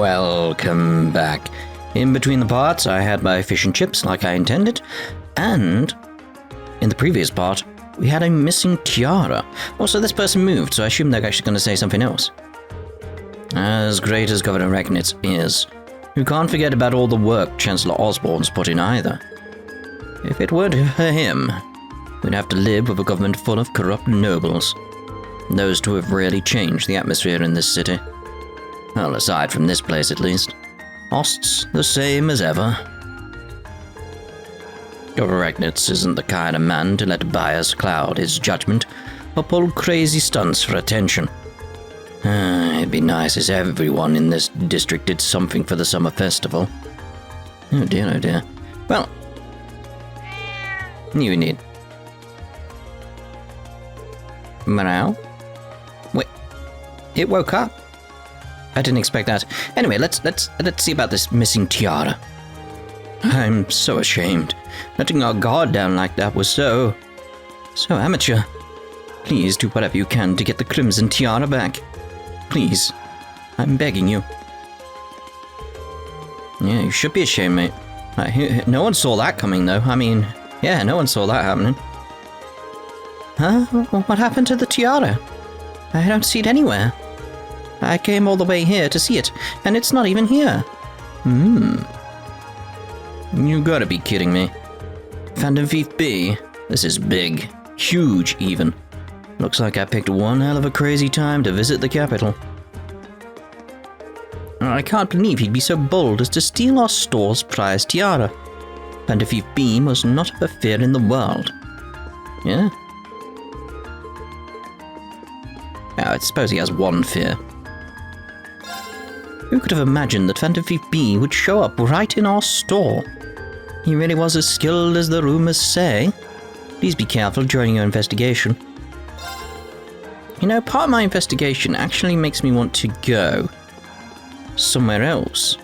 Welcome back. In between the parts, I had my fish and chips like I intended, and in the previous part, we had a missing tiara. Also, this person moved, so I assume they're actually going to say something else. As great as Governor Recknitz is, you can't forget about all the work Chancellor Osborne's put in either. If it weren't for him, we'd have to live with a government full of corrupt nobles. Those two have really changed the atmosphere in this city. Well, aside from this place at least. Ost's the same as ever. Governor Recknitz isn't the kind of man to let bias cloud his judgment or pull crazy stunts for attention. It'd be nice if everyone in this district did something for the summer festival. Oh dear, oh dear. Well, you need morale? Wait, it woke up. I didn't expect that. Anyway, let's see about this missing tiara. I'm so ashamed. Letting our guard down like that was so amateur. Please do whatever you can to get the crimson tiara back. Please. I'm begging you. Yeah, you should be ashamed, mate. No one saw that coming, though. I mean, yeah, no one saw that happening. Huh? What happened to the tiara? I don't see it anywhere. I came all the way here to see it, and it's not even here. You gotta be kidding me. Phantom Thief B, this is big. Huge, even. Looks like I picked one hell of a crazy time to visit the capital. I can't believe he'd be so bold as to steal our store's prized tiara. Phantom Thief B must not have a fear in the world. Yeah? I suppose he has one fear. Who could have imagined that Phantom Thief B would show up right in our store? He really was as skilled as the rumors say. Please be careful during your investigation. You know, part of my investigation actually makes me want to go somewhere else.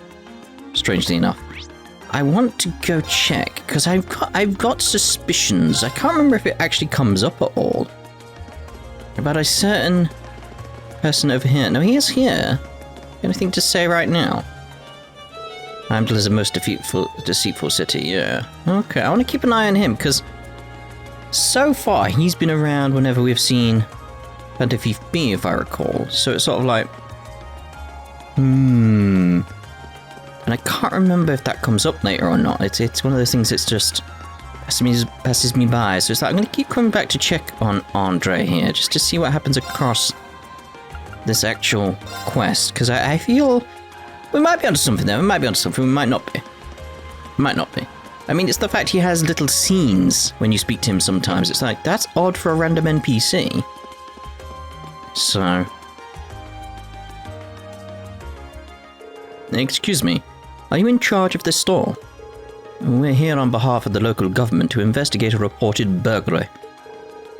Strangely enough. I want to go check, because I've got suspicions. I can't remember if it actually comes up at all. About a certain person over here. No, he is here. Anything to say right now? Heimdallr is a most deceitful city, yeah. Okay, I want to keep an eye on him, because so far he's been around whenever we've seen Phantom Thief B, if I recall. So it's sort of like, And I can't remember if that comes up later or not. It's one of those things that's just passes me by. So it's like, I'm going to keep coming back to check on Andre here, just to see what happens across this actual quest, because I feel we might be onto something there. We might be onto something. We might not be. Might not be. I mean, it's the fact he has little scenes when you speak to him sometimes. It's like, that's odd for a random NPC. So, excuse me, are you in charge of this store? We're here on behalf of the local government to investigate a reported burglary.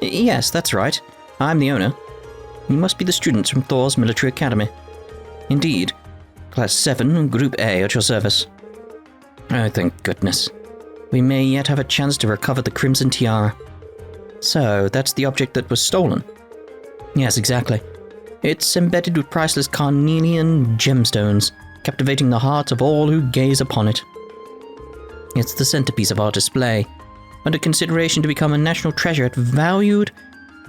Yes, that's right. I'm the owner. You must be the students from Thors Military Academy. Indeed. Class VII, Group A at your service. Oh, thank goodness. We may yet have a chance to recover the Crimson Tiara. So, that's the object that was stolen? Yes, exactly. It's embedded with priceless carnelian gemstones, captivating the hearts of all who gaze upon it. It's the centerpiece of our display, under consideration to become a national treasure valued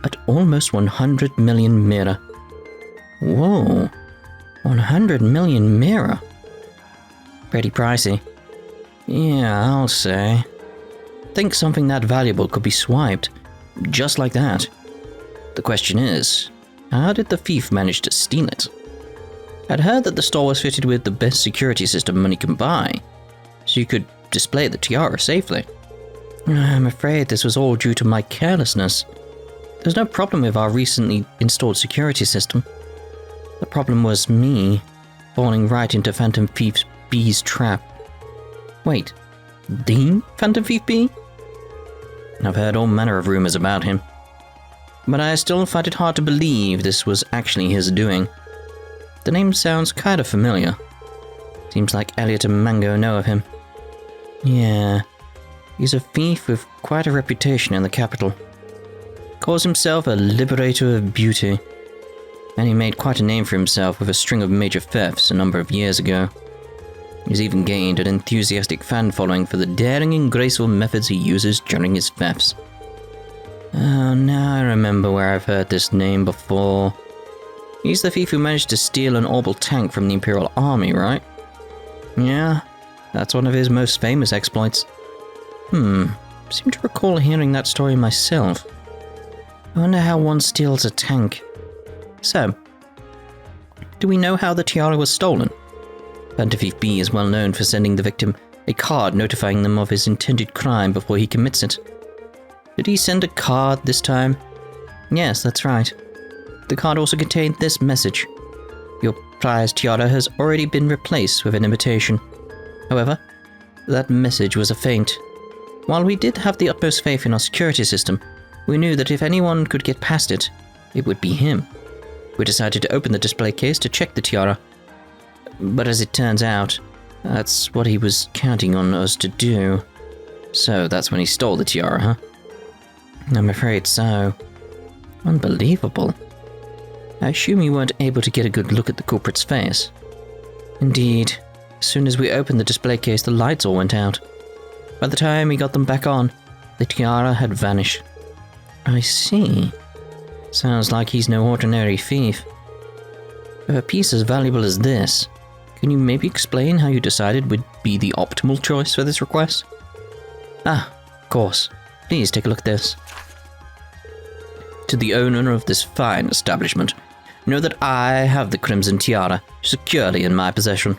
at almost 100 million mira. Whoa, 100 million mira. Pretty pricey. Yeah, I'll say. Think something that valuable could be swiped, just like that. The question is, how did the thief manage to steal it? I'd heard that the store was fitted with the best security system money can buy, so you could display the tiara safely. I'm afraid this was all due to my carelessness. There's no problem with our recently installed security system. The problem was me falling right into Phantom Thief B's trap. Wait, the Phantom Thief B? I've heard all manner of rumors about him, but I still find it hard to believe this was actually his doing. The name sounds kind of familiar. Seems like Elliot and Mango know of him. Yeah, he's a thief with quite a reputation in the capital. Calls himself a liberator of beauty. and he made quite a name for himself with a string of major thefts a number of years ago. He's even gained an enthusiastic fan following for the daring and graceful methods he uses during his thefts. Oh, now I remember where I've heard this name before. He's the thief who managed to steal an orbital tank from the Imperial Army, right? Yeah, that's one of his most famous exploits. Seem to recall hearing that story myself. I wonder how one steals a tank. So, do we know how the tiara was stolen? Phantom Thief B is well known for sending the victim a card notifying them of his intended crime before he commits it. Did he send a card this time? Yes, that's right. The card also contained this message. Your prized tiara has already been replaced with an imitation. However, that message was a feint. While we did have the utmost faith in our security system, we knew that if anyone could get past it, it would be him. We decided to open the display case to check the tiara. But as it turns out, that's what he was counting on us to do. So that's when he stole the tiara, huh? I'm afraid so. Unbelievable. I assume you weren't able to get a good look at the culprit's face. Indeed. As soon as we opened the display case, the lights all went out. By the time we got them back on, the tiara had vanished. I see. Sounds like he's no ordinary thief. For a piece as valuable as this, can you maybe explain how you decided would be the optimal choice for this request? Ah, of course. Please take a look at this. To the owner of this fine establishment, know that I have the Crimson Tiara securely in my possession.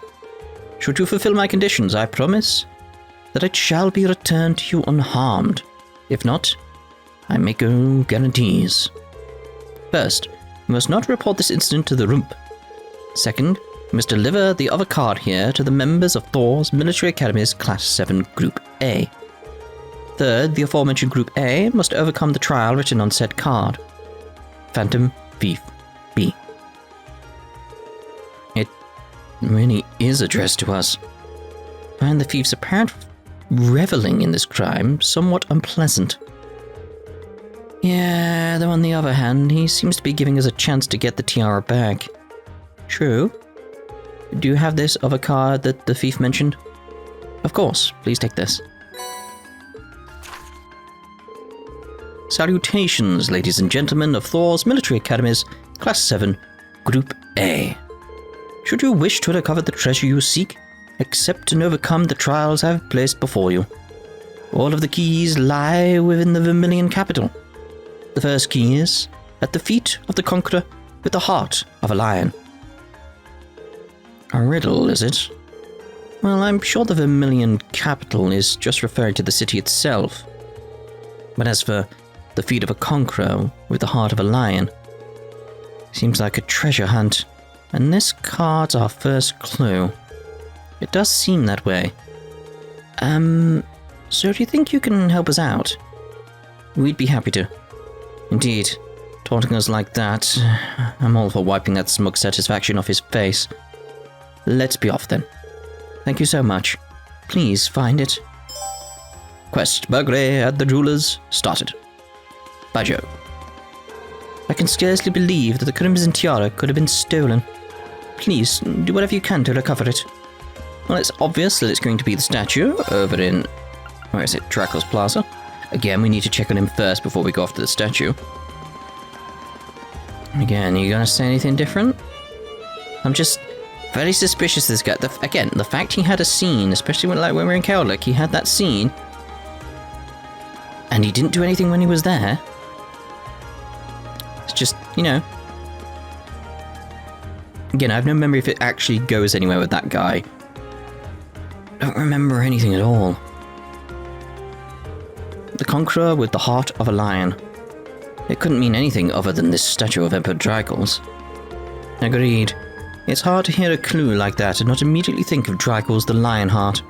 Should you fulfill my conditions, I promise that it shall be returned to you unharmed. If not, I make no guarantees. First, you must not report this incident to the Rump. Second, you must deliver the other card here to the members of Thors Military Academy's Class VII Group A. Third, the aforementioned Group A must overcome the trial written on said card. Phantom Thief B. It really is addressed to us. I find the thief's apparent reveling in this crime somewhat unpleasant. Yeah, though on the other hand, he seems to be giving us a chance to get the tiara back. True. Do you have this other card that the thief mentioned? Of course, please take this. Salutations, ladies and gentlemen of Thors Military Academy's Class VII, Group A. Should you wish to recover the treasure you seek, accept and overcome the trials I have placed before you. All of the keys lie within the Vermilion capital. The first key is at the feet of the conqueror with the heart of a lion. A riddle, is it? Well, I'm sure the Vermilion capital is just referring to the city itself. But as for the feet of a conqueror with the heart of a lion, seems like a treasure hunt, and this card's our first clue. It does seem that way. So do you think you can help us out? We'd be happy to. Indeed, taunting us like that, I'm all for wiping that smug satisfaction off his face. Let's be off then. Thank you so much. Please find it. Quest burglary at the jewelers started. By Joe. I can scarcely believe that the Crimson Tiara could have been stolen. Please, do whatever you can to recover it. Well, it's obvious that it's going to be the statue over in... where is it? Draco's Plaza. Again, we need to check on him first before we go after the statue. Again, are you going to say anything different? I'm just very suspicious of this guy. Again, the fact he had a scene, especially when we were in Heimdallr, he had that scene, and he didn't do anything when he was there. It's just, you know. Again, I have no memory if it actually goes anywhere with that guy. I don't remember anything at all. The Conqueror with the heart of a lion. It couldn't mean anything other than this statue of Emperor Dracos. Agreed. It's hard to hear a clue like that and not immediately think of Dracos the Lionheart.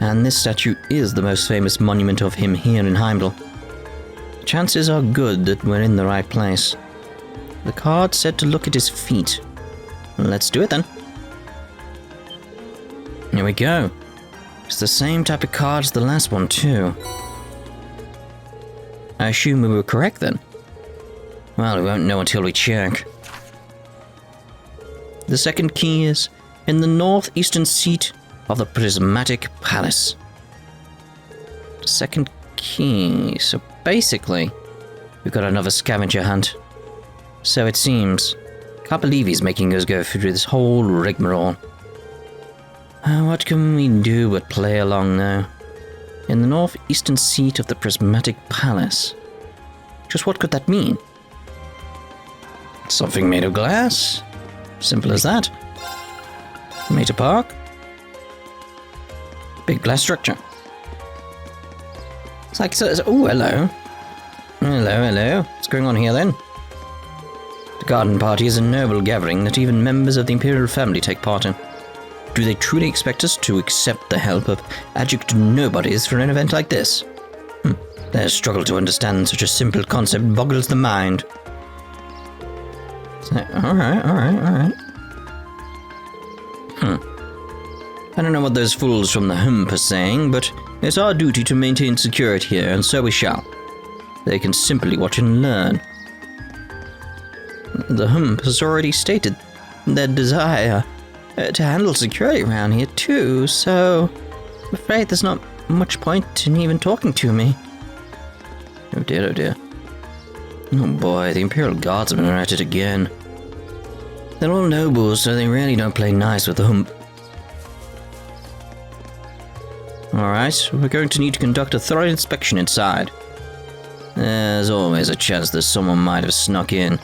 And this statue is the most famous monument of him here in Heimdallr. Chances are good that we're in the right place. The card said to look at his feet. Let's do it then. Here we go. It's the same type of card as the last one too. I assume we were correct then. Well, we won't know until we check. The second key is in the northeastern seat of the prismatic palace. Second key. So basically, we've got another scavenger hunt. So it seems. Can't believe he's making us go through this whole rigmarole. What can we do but play along now? In the northeastern seat of the prismatic palace. Just what could that mean? Something made of glass? Simple as that. Made a park? Big glass structure. It's like, oh, hello. Hello. What's going on here then? The garden party is a noble gathering that even members of the imperial family take part in. Do they truly expect us to accept the help of adjunct nobodies for an event like this? Their struggle to understand such a simple concept boggles the mind. So, alright. I don't know what those fools from the hump are saying, but it's our duty to maintain security here, and so we shall. They can simply watch and learn. The hump has already stated their desire to handle security around here too, so I'm afraid there's not much point in even talking to me. Oh dear. Oh boy, the Imperial Guardsmen are at it again. They're all nobles, so they really don't play nice with the hump. Alright, we're going to need to conduct a thorough inspection inside. There's always a chance that someone might have snuck in.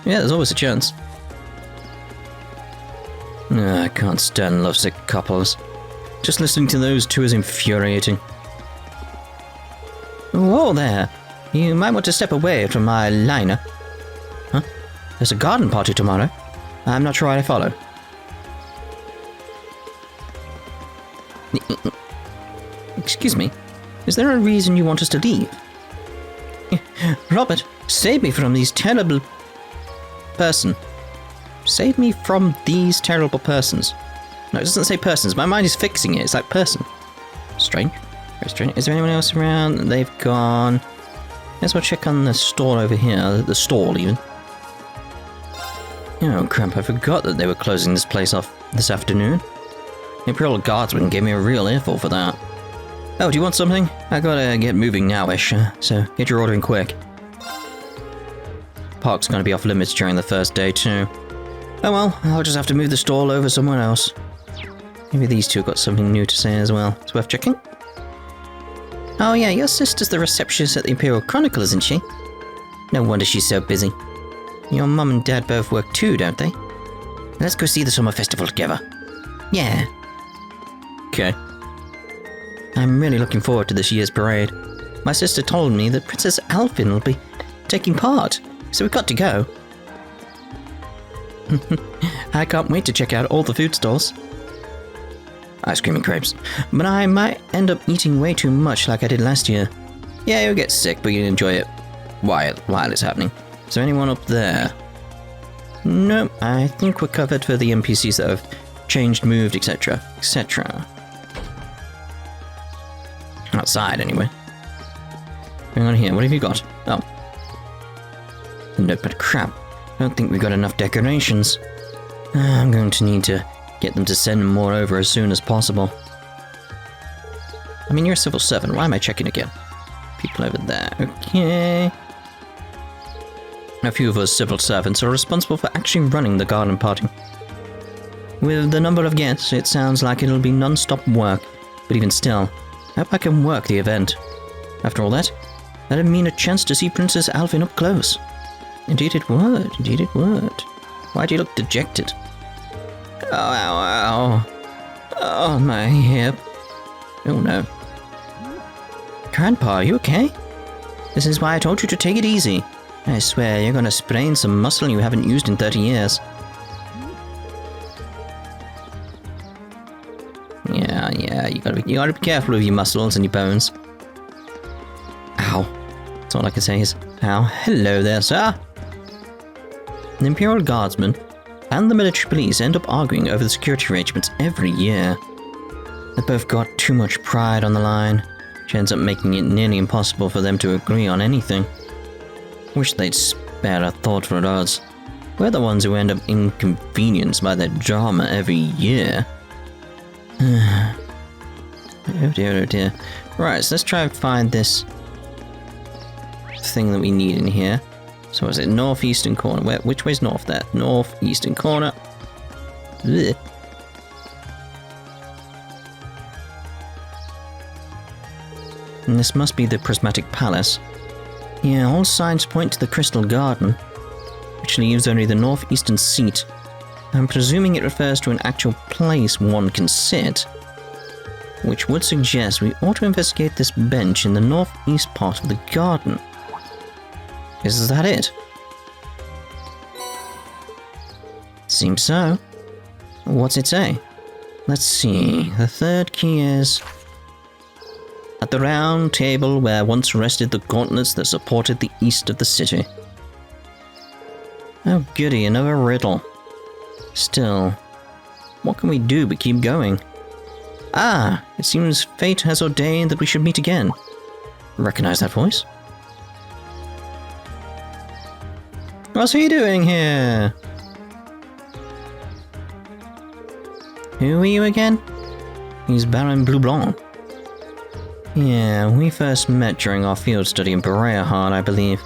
Yeah, there's always a chance. I can't stand lovesick couples. Just listening to those two is infuriating. Whoa there. You might want to step away from my liner. Huh? There's a garden party tomorrow. I'm not sure I follow. Excuse me. Is there a reason you want us to leave? Robert, save me from these terrible person. Save me from these terrible persons. No, it doesn't say persons. My mind is fixing it. It's like person. Strange. Very strange. Is there anyone else around? They've gone. Let's go check on the stall over here. The stall, even. Oh, crap. I forgot that they were closing this place off this afternoon. The Imperial Guardsman gave me a real earful for that. Oh, do you want something? I gotta get moving now-ish, so get your order in quick. Park's gonna be off limits during the first day, too. Oh well, I'll just have to move the stall over somewhere else. Maybe these two got something new to say as well. It's worth checking. Oh yeah, your sister's the receptionist at the Imperial Chronicle, isn't she? No wonder she's so busy. Your mum and dad both work too, don't they? Let's go see the summer festival together. Yeah. Okay. I'm really looking forward to this year's parade. My sister told me that Princess Alfin will be taking part, so we've got to go. I can't wait to check out all the food stalls. Ice cream and crepes. But I might end up eating way too much like I did last year. Yeah, you'll get sick, but you'll enjoy it while it's happening. Is there anyone up there? Nope, I think we're covered for the NPCs that have changed, moved, etc. etc. Outside, anyway. Hang on here, what have you got? Oh. Nope, but crap. I don't think we've got enough decorations. I'm going to need to get them to send more over as soon as possible. I mean, you're a civil servant. Why am I checking again? People over there. Okay. A few of us civil servants are responsible for actually running the garden party. With the number of guests, it sounds like it'll be non-stop work. But even still, I hope I can work the event. After all that, that'd mean a chance to see Princess Alfin up close. Indeed it would. Indeed it would. Why do you look dejected? Oh, ow, ow. Oh, my hip. Oh, no. Grandpa, are you okay? This is why I told you to take it easy. I swear, you're gonna sprain some muscle you haven't used in 30 years. Yeah, you gotta be careful with your muscles and your bones. Ow. That's all I can say is, ow. Hello there, sir. The Imperial Guardsmen and the military police end up arguing over the security arrangements every year. They've both got too much pride on the line, which ends up making it nearly impossible for them to agree on anything. Wish they'd spare a thought for us. We're the ones who end up inconvenienced by that drama every year. Oh dear, oh dear. Right, so let's try and find this thing that we need in here. So is it northeastern corner? Which way's north there? Northeastern corner. Ugh. And this must be the Prismatic Palace. Yeah, all signs point to the Crystal Garden, which leaves only the northeastern seat. I'm presuming it refers to an actual place one can sit, which would suggest we ought to investigate this bench in the northeast part of the garden. Is that it? Seems so. What's it say? Let's see. The third key is... At the round table where once rested the gauntlets that supported the east of the city. Oh goody, another riddle. Still, what can we do but keep going? Ah, it seems fate has ordained that we should meet again. Recognize that voice? What's he doing here? Who are you again? He's Baron Blueblanc. Yeah, we first met during our field study in Bereahard, I believe.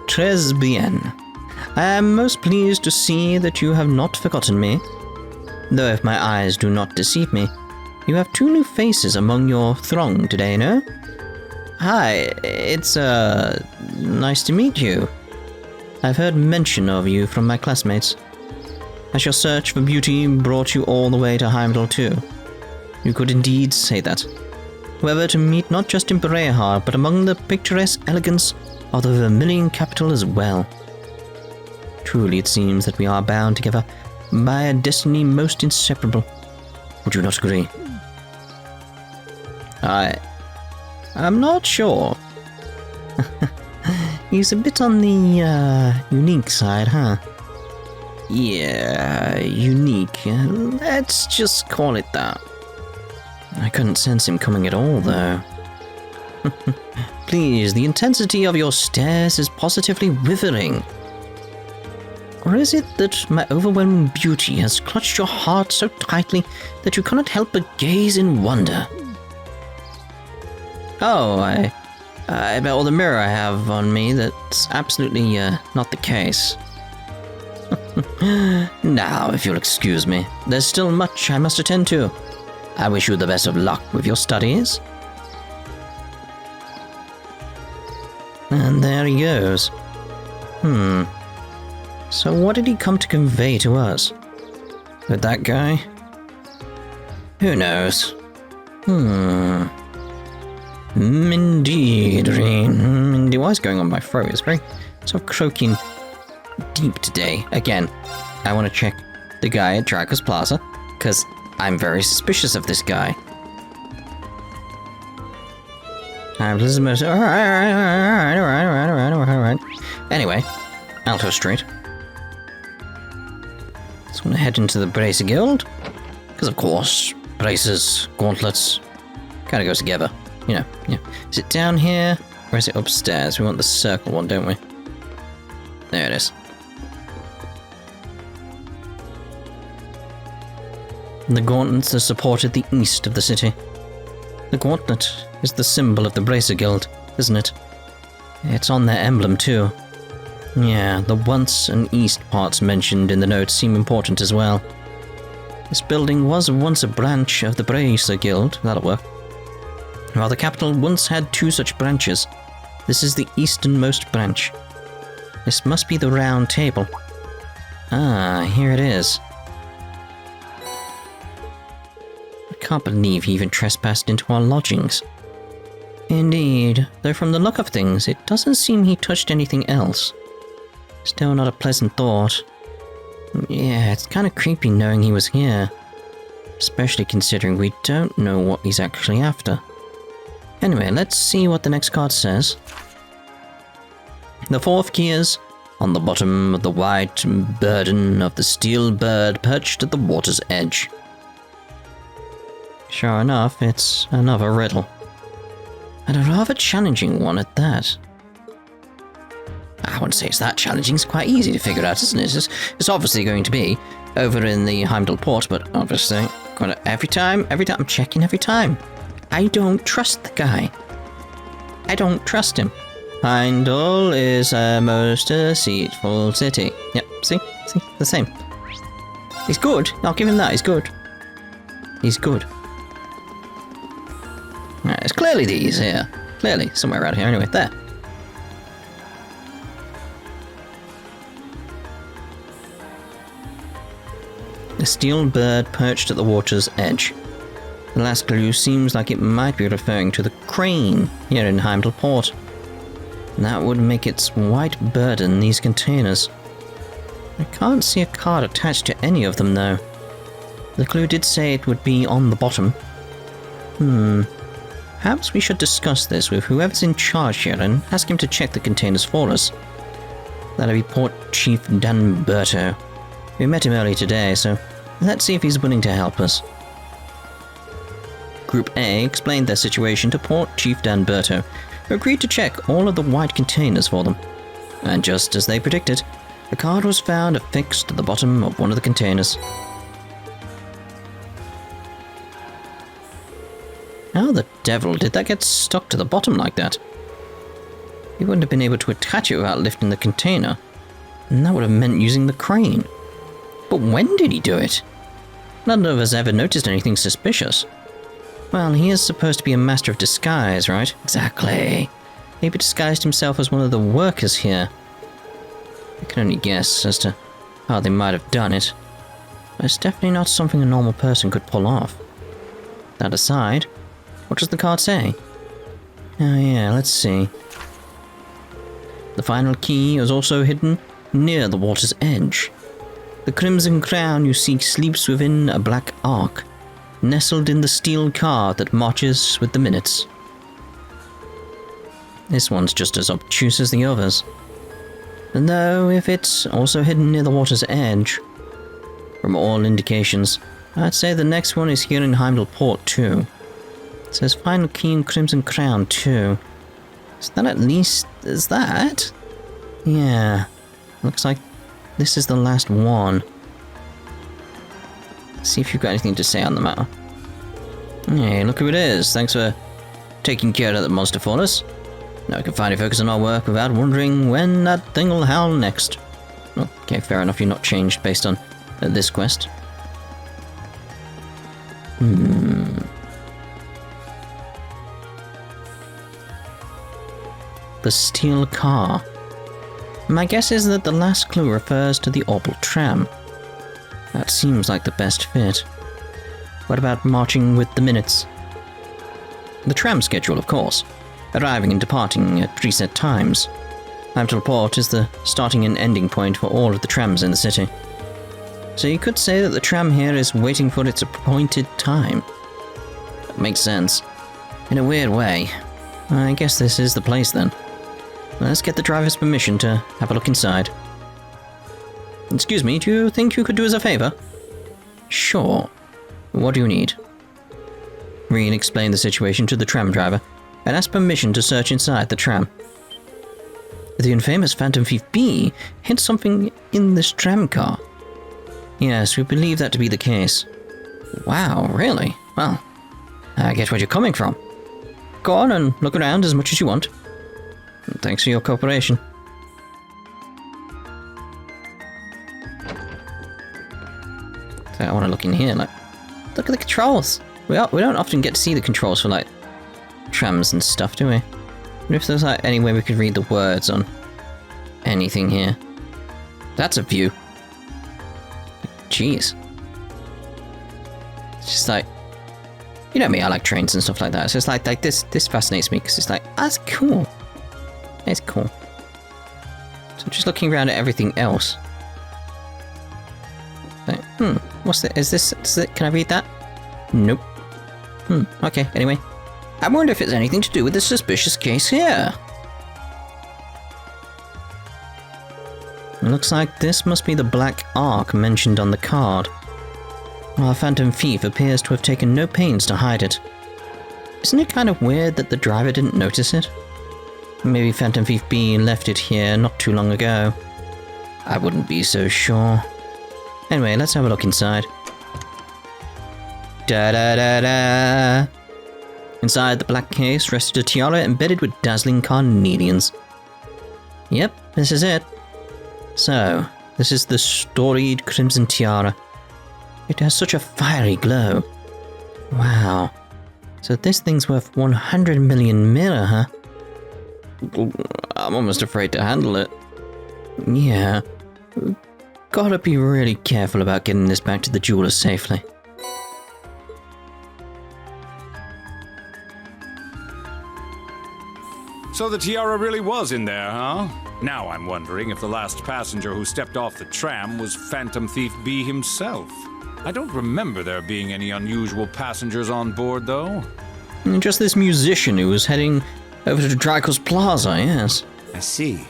Très bien. I am most pleased to see that you have not forgotten me. Though if my eyes do not deceive me, you have two new faces among your throng today, no? Hi, it's, nice to meet you. I've heard mention of you from my classmates. Has your search for beauty brought you all the way to Heimdallr too? You could indeed say that. However, to meet not just in Bereahard, but among the picturesque elegance of the Vermilion capital as well. Truly it seems that we are bound together by a destiny most inseparable. Would you not agree? I'm not sure. He's a bit on the, unique side, huh? Yeah, unique. Let's just call it that. I couldn't sense him coming at all, though. Please, the intensity of your stares is positively withering. Or is it that my overwhelming beauty has clutched your heart so tightly that you cannot help but gaze in wonder? Oh, I bet all the mirror I have on me, that's absolutely, not the case. Now, if you'll excuse me, there's still much I must attend to. I wish you the best of luck with your studies. And there he goes. So what did he come to convey to us? With that guy? Who knows? Indeed, Indeed. What's going on with my throat? It's very sort of croaking deep today. Again, I want to check the guy at Draco's Plaza, because I'm very suspicious of this guy. Alright. Anyway, Alto Street. Just want to head into the Bracer Guild, because of course, braces, gauntlets, kind of go together. You know, yeah. Is it down here, or is it upstairs? We want the circle one, don't we? There it is. The gauntlets that supported the east of the city. The gauntlet is the symbol of the Bracer Guild, isn't it? It's on their emblem too. Yeah, the once and east parts mentioned in the notes seem important as well. This building was once a branch of the Bracer Guild, that'll work. While the capital once had two such branches, this is the easternmost branch. This must be the round table. Ah, here it is. I can't believe he even trespassed into our lodgings. Indeed, though from the look of things, it doesn't seem he touched anything else. Still not a pleasant thought. Yeah, it's kind of creepy knowing he was here. Especially considering we don't know what he's actually after. Anyway, let's see what the next card says. The fourth key is on the bottom of the white burden of the steel bird perched at the water's edge. Sure enough, it's another riddle. And a rather challenging one at that. wouldn't say it's that challenging. It's quite easy to figure out, isn't it? It's obviously going to be over in the Heimdallr port, but obviously, every time, I'm checking every time. I don't trust the guy. I don't trust him. Heimdallr is a most deceitful city. Yep, see, the same. He's good. I'll give him that. He's good. He's good. Right, it's clearly these here. Clearly, somewhere around here. Anyway, there. A steel bird perched at the water's edge. The last clue seems like it might be referring to the crane here in Heimdallr port. That would make its white bird in these containers. I can't see a card attached to any of them, though. The clue did say it would be on the bottom. Perhaps we should discuss this with whoever's in charge here and ask him to check the containers for us. That'll be Port Chief Danberto. We met him early today, so let's see if he's willing to help us. Group A explained their situation to Port Chief Danberto, who agreed to check all of the white containers for them. And just as they predicted, the card was found affixed to the bottom of one of the containers. How the devil did that get stuck to the bottom like that? He wouldn't have been able to attach it without lifting the container, and that would have meant using the crane. But when did he do it? None of us ever noticed anything suspicious. Well, he is supposed to be a master of disguise, right? Exactly. Maybe disguised himself as one of the workers here. I can only guess as to how they might have done it. But it's definitely not something a normal person could pull off. That aside, what does the card say? Oh yeah, let's see. The final key is also hidden near the water's edge. The crimson crown you seek sleeps within a black ark, nestled in the steel car that marches with the minutes. This one's just as obtuse as the others. And though if it's also hidden near the water's edge, from all indications, I'd say the next one is here in Heimdallr port too. It says final key and crimson crown too. Is that at least... is that? Yeah. Looks like this is the last one. Let's see if you've got anything to say on the matter. Hey, look who it is. Thanks for taking care of that monster for us. Now we can finally focus on our work without wondering when that thing will howl next. Okay, fair enough, you're not changed based on this quest. The steel car. My guess is that the last clue refers to the Opal tram. That seems like the best fit. What about marching with the minutes? The tram schedule, of course. Arriving and departing at preset times. Heimdallr port is the starting and ending point for all of the trams in the city. So you could say that the tram here is waiting for its appointed time. That makes sense. In a weird way. I guess this is the place then. Let's get the driver's permission to have a look inside. Excuse me, do you think you could do us a favor? Sure. What do you need? Reen explained the situation to the tram driver and asked permission to search inside the tram. The infamous Phantom Thief B hid something in this tram car. Yes, we believe that to be the case. Wow, really? Well, I get where you're coming from. Go on and look around as much as you want. Thanks for your cooperation. So I want to look in here, like, look at the controls. We don't often get to see the controls for, like, trams and stuff, do we? I wonder if there's, like, any way we could read the words on anything here. That's a view. Jeez. It's just like, you know me, I like trains and stuff like that. So it's like this fascinates me because it's like, that's cool. It's cool. So I'm just looking around at everything else. Like, what's that? Is it, can I read that? Nope. Okay, anyway. I wonder if it's anything to do with the suspicious case here. It looks like this must be the black ark mentioned on the card. Our Phantom Thief appears to have taken no pains to hide it. Isn't it kind of weird that the driver didn't notice it? Maybe Phantom Thief B left it here not too long ago. I wouldn't be so sure. Anyway, let's have a look inside. Da-da-da-da! Inside the black case rested a tiara embedded with dazzling carnelians. Yep, this is it. So, this is the storied crimson tiara. It has such a fiery glow. Wow. So this thing's worth 100 million mirror, huh? I'm almost afraid to handle it. Yeah. Gotta be really careful about getting this back to the jeweler safely. So the tiara really was in there, huh? Now I'm wondering if the last passenger who stepped off the tram was Phantom Thief B himself. I don't remember there being any unusual passengers on board, though. Just this musician who was heading over to Draco's Plaza, yes. I see.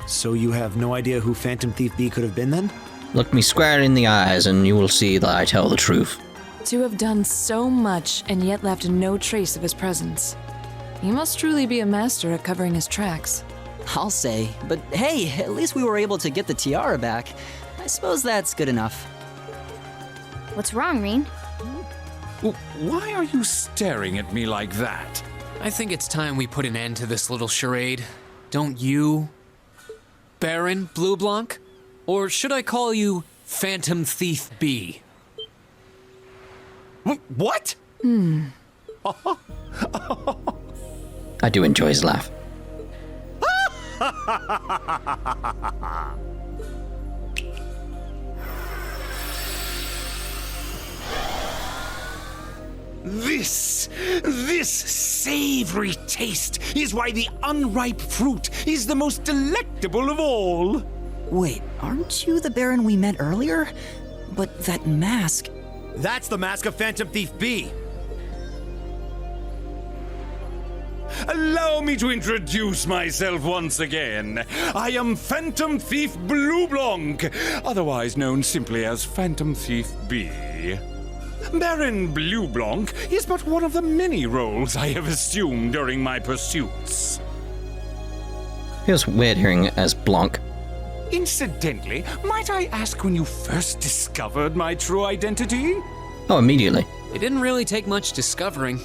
So you have no idea who Phantom Thief B could have been then? Look me square in the eyes and you will see that I tell the truth. To have done so much and yet left no trace of his presence. He must truly be a master at covering his tracks. I'll say, but hey, at least we were able to get the tiara back. I suppose that's good enough. What's wrong, Reen? Why are you staring at me like that? I think it's time we put an end to this little charade. Don't you, Baron Blue Blanc? Or should I call you Phantom Thief B? What? I do enjoy his laugh. This savory taste is why the unripe fruit is the most delectable of all. Wait, aren't you the Baron we met earlier? But that mask... That's the mask of Phantom Thief B! Allow me to introduce myself once again. I am Phantom Thief Blue Blanc, otherwise known simply as Phantom Thief B. Baron Blue Blanc is but one of the many roles I have assumed during my pursuits. Feels weird hearing it as Blanc. Incidentally, might I ask when you first discovered my true identity? Oh, immediately. It didn't really take much discovering.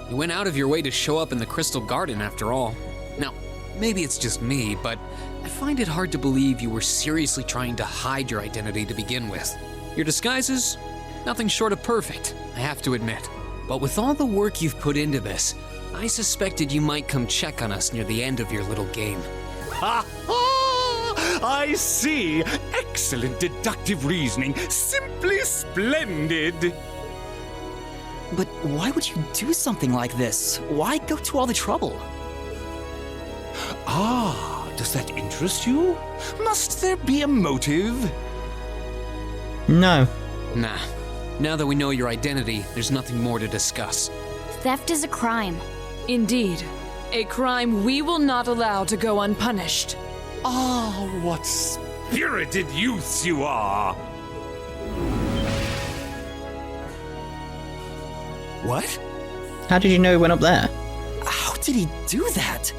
You went out of your way to show up in the Crystal Garden after all. Now, maybe it's just me, but I find it hard to believe you were seriously trying to hide your identity to begin with. Your disguises? Nothing short of perfect, I have to admit. But with all the work you've put into this, I suspected you might come check on us near the end of your little game. Ha ha! I see! Excellent deductive reasoning. Simply splendid! But why would you do something like this? Why go to all the trouble? Ah, does that interest you? Must there be a motive? No. Nah. Now that we know your identity, there's nothing more to discuss. Theft is a crime. Indeed, a crime we will not allow to go unpunished. Ah, what spirited youths you are! What? How did you know he went up there? How did he do that?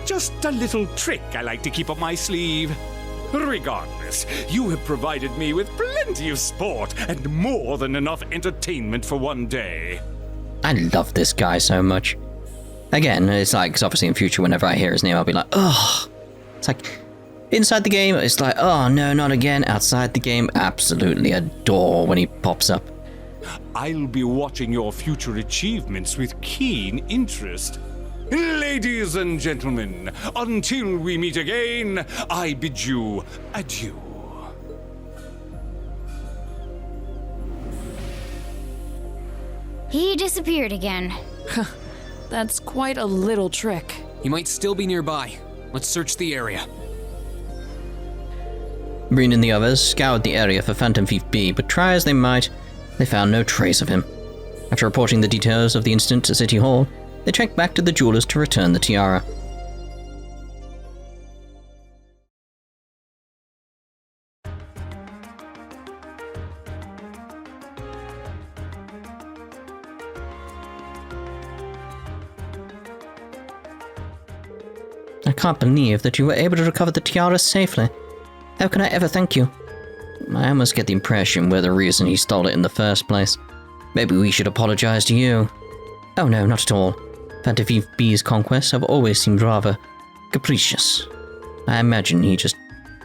Just a little trick I like to keep up my sleeve. Regardless, you have provided me with plenty of sport and more than enough entertainment for one day. I love this guy so much. Again, it's like, 'cause obviously in future, whenever I hear his name, I'll be like, ugh. It's like, inside the game, it's like, oh no, not again. Outside the game, absolutely adore when he pops up. I'll be watching your future achievements with keen interest. Ladies and gentlemen, until we meet again, I bid you adieu. He disappeared again. That's quite a little trick. He might still be nearby. Let's search the area. Breen and the others scoured the area for Phantom Thief B, but try as they might, they found no trace of him. After reporting the details of the incident to City Hall, they trekked back to the jewelers to return the tiara. I can't believe that you were able to recover the tiara safely. How can I ever thank you? I almost get the impression we're the reason he stole it in the first place. Maybe we should apologize to you. Oh no, not at all. Phantom Thief B's conquests have always seemed rather capricious. I imagine he just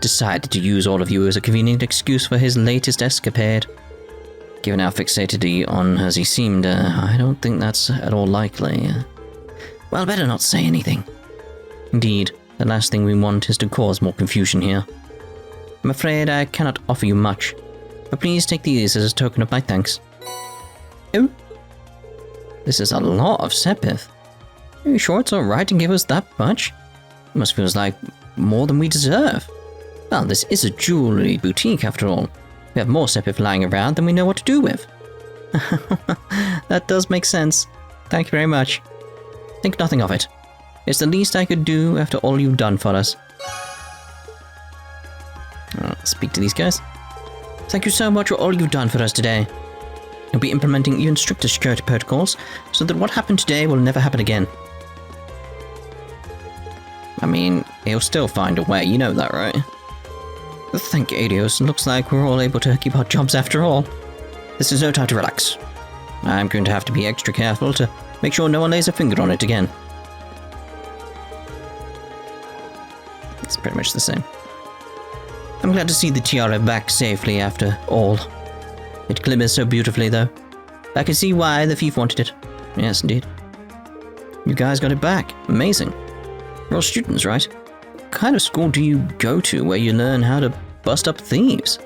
decided to use all of you as a convenient excuse for his latest escapade. Given how fixated on as he seemed, I don't think that's at all likely. Well, better not say anything. Indeed, the last thing we want is to cause more confusion here. I'm afraid I cannot offer you much, but please take these as a token of my thanks. Oh, this is a lot of Sepith. Are you sure it's alright to give us that much? It must feels like more than we deserve. Well, this is a jewelry boutique after all. We have more Sepith lying around than we know what to do with. That does make sense. Thank you very much. Think nothing of it. It's the least I could do after all you've done for us. I'll speak to these guys. Thank you so much for all you've done for us today. We'll be implementing even stricter security protocols so that what happened today will never happen again. I mean, he'll still find a way, you know that, right? Thank you, Adios. Looks like we're all able to keep our jobs after all. This is no time to relax. I'm going to have to be extra careful to make sure no one lays a finger on it again. It's pretty much the same. I'm glad to see the tiara back safely after all. It glimmers so beautifully, though. I can see why the thief wanted it. Yes, indeed. You guys got it back. Amazing. You're all students, right? What kind of school do you go to where you learn how to bust up thieves?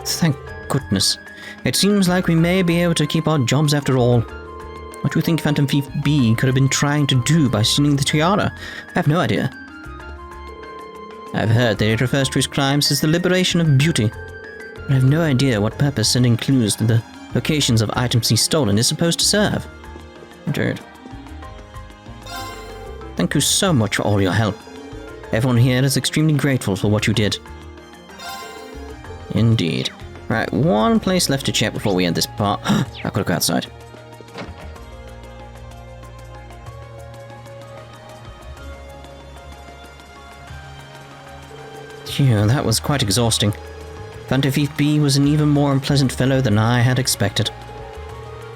Thank goodness. It seems like we may be able to keep our jobs after all. What do you think Phantom Thief B could have been trying to do by stealing the tiara? I have no idea. I've heard that it refers to his crimes as the liberation of beauty, but I have no idea what purpose sending clues to the locations of items he's stolen is supposed to serve. Indeed. Thank you so much for all your help. Everyone here is extremely grateful for what you did. Indeed. Right, one place left to check before we end this part. I gotta go outside. Phew, that was quite exhausting. Phantom Thief B was an even more unpleasant fellow than I had expected.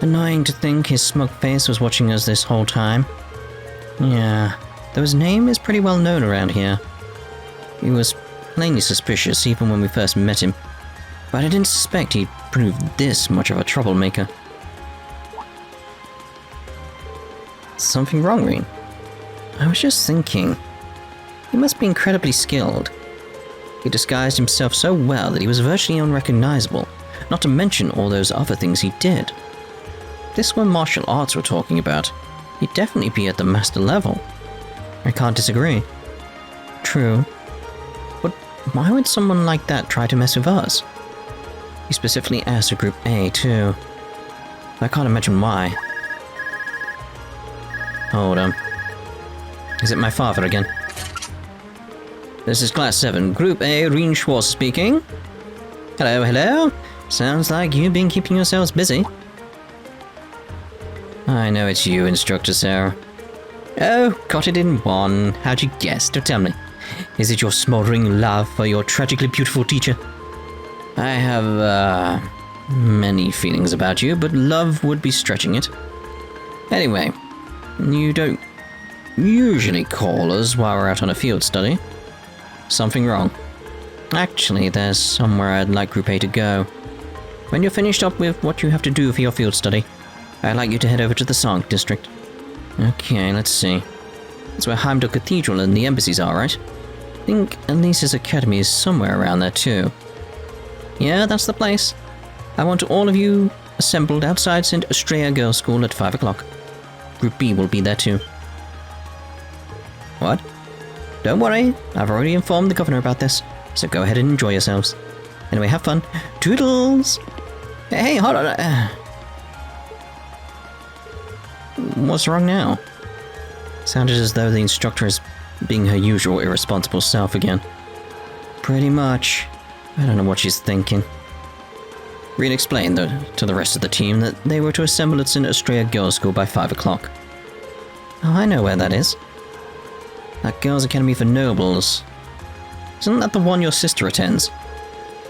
Annoying to think his smug face was watching us this whole time. Yeah, though his name is pretty well known around here. He was plainly suspicious even when we first met him, but I didn't suspect he'd prove this much of a troublemaker. Something wrong, Reen? I was just thinking. He must be incredibly skilled. He disguised himself so well that he was virtually unrecognizable, not to mention all those other things he did. If this were martial arts we're talking about, he'd definitely be at the master level. I can't disagree. True. But why would someone like that try to mess with us? He specifically asked for Group A, too. I can't imagine why. Hold on. Is it my father again? This is Class 7, Group A, Reen Schwartz speaking. Hello, hello. Sounds like you've been keeping yourselves busy. I know it's you, Instructor Sarah. Oh, got it in one. How'd you guess? Don't tell me. Is it your smoldering love for your tragically beautiful teacher? I have, many feelings about you, but love would be stretching it. Anyway, you don't usually call us while we're out on a field study. Something wrong. Actually, there's somewhere I'd like Group A to go. When you're finished up with what you have to do for your field study, I'd like you to head over to the Sank district. Okay, let's see. That's where Heimdallr Cathedral and the embassies are, right? I think Elise's Academy is somewhere around there too. Yeah, that's the place. I want all of you assembled outside St. Estrella Girls' School at 5 o'clock. Group B will be there too. What? Don't worry, I've already informed the governor about this, so go ahead and enjoy yourselves. Anyway, have fun. Toodles! Hey, hold on. What's wrong now? Sounded as though the instructor is being her usual irresponsible self again. Pretty much. I don't know what she's thinking. Reen explained to the rest of the team that they were to assemble at St. Estrella Girls' School by 5 o'clock. Oh, I know where that is. That Girls' Academy for Nobles. Isn't that the one your sister attends?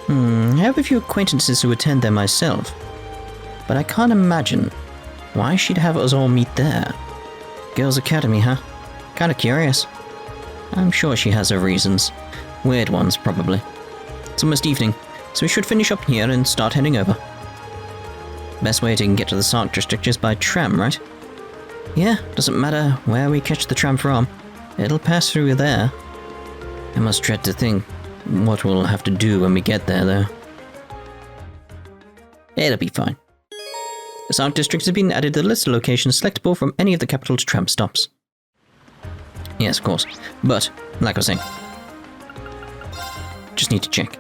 I have a few acquaintances who attend there myself, but I can't imagine why she'd have us all meet there. Girls' Academy, huh? Kinda curious. I'm sure she has her reasons. Weird ones, probably. It's almost evening, so we should finish up here and start heading over. Best way to get to the Sark district is by tram, right? Yeah, doesn't matter where we catch the tram from. It'll pass through there. I must dread to think what we'll have to do when we get there, though. It'll be fine. The Sark district has been added to the list of locations selectable from any of the capital's tram stops. Yes, of course. But, like I was saying, just need to check.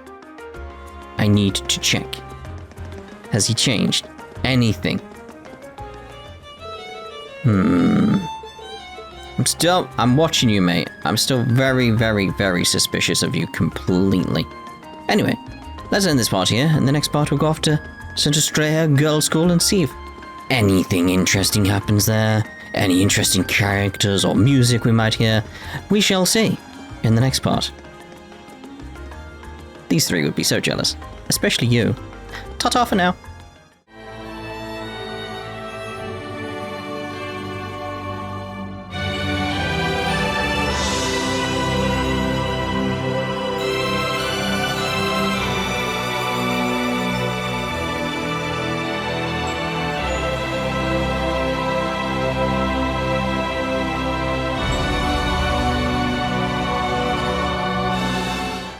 I need to check. Has he changed anything? I'm watching you, mate. I'm still very, very, very suspicious of you completely. Anyway, let's end this part here, and the next part we'll go off to St. Estrella Girls' School and see if anything interesting happens there, any interesting characters or music we might hear. We shall see in the next part. These three would be so jealous, especially you. Ta-ta for now.